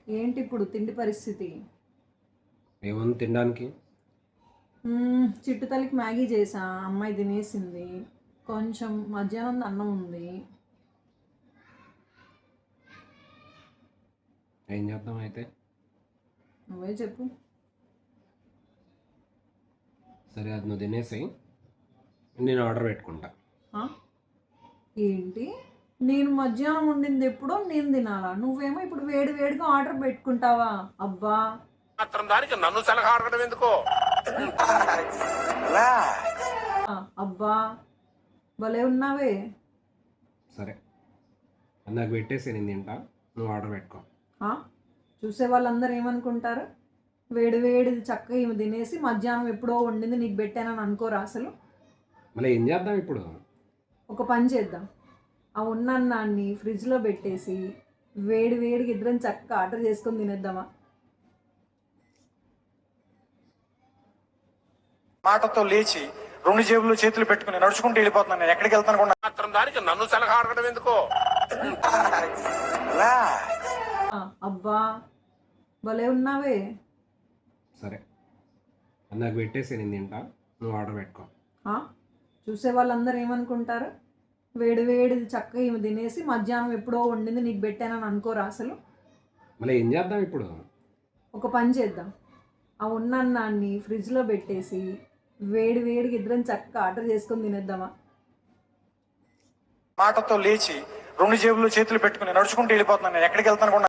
ఏంటి ఇప్పుడు తిండి పరిస్థితి? ఏముంది తినడానికి? చిట్టు తల్లికి మ్యాగీ చేసా, అమ్మాయి తినేసింది. కొంచెం మధ్యాహ్నంది అన్నం ఉంది. ఏం చేద్దాం అయితే? నువ్వే చెప్పు. సరే అది నువ్వు తినేసేయి, నేను ఆర్డర్ పెట్టుకుంటా. ఆ? ఏంటి? నేను మధ్యాహ్నం వండింది ఎప్పుడో నేను తినాలా? నువ్వేమో ఇప్పుడు వేడి వేడిగా ఆర్డర్ పెట్టుకుంటావా? అబ్బా! మాత్రం దానికి నన్ను సలహా అడగడం ఎందుకో. అబ్బా! భలే ఉన్నావే! సరే అది నాకు పెట్టేసి నేను తింటా, నువ్వు ఆర్డర్ పెట్టుకో. ఆ? చూసే వాళ్ళందరూ ఏమనుకుంటారు? వేడి వేడిది చక్కగా ఈమె తినేసి మధ్యాహ్నం ఎప్పుడో వండింది నీకు పెట్టానని అనుకోరా అసలు? మళ్ళీ ఏం చేద్దాం ఇప్పుడు? ఒక పని చేద్దాం. ఆ ఉన్న అన్నాన్ని ఫ్రిడ్జ్లో పెట్టేసి వేడి వేడికి ఇద్దరం చక్కగా ఆర్డర్ చేసుకొని తినేద్దామా? మాటతో లేచి 2 జేబుల్లో చేతులు పెట్టుకుని నడుచుకుంటూ వెళ్ళిపోతున్నాను. నేను ఎక్కడికి వెళ్తాను కూడా మాత్రం దానికి నన్ను సలహా అడగడం ఎందుకో. అబ్బా! భలే ఉన్నావే! సరే అది నాకు పెట్టేసి నేను తింటా, నువ్వు ఆర్డర్ పెట్టుకో. చూసే వాళ్ళందరూ ఏమనుకుంటారు? వేడి వేడిది చక్కగా ఈమె తినేసి మధ్యాహ్నం ఎప్పుడో వండింది నీకు పెట్టానని అనుకోరా అసలు? మళ్ళీ ఏం చేద్దాం ఇప్పుడు? ఒక పని చేద్దాం. ఆ ఉన్న అన్నాన్ని ఫ్రిడ్జ్లో పెట్టేసి వేడి వేడికి ఇద్దరం చక్కగా ఆర్డర్ చేసుకొని తినేద్దామా? మాటతో లేచి 2 జేబుల్లో చేతులు పెట్టుకుని నడుచుకుంటూ వెళ్ళిపోతున్నాను. నేను ఎక్కడికి వెళ్తాను కూడా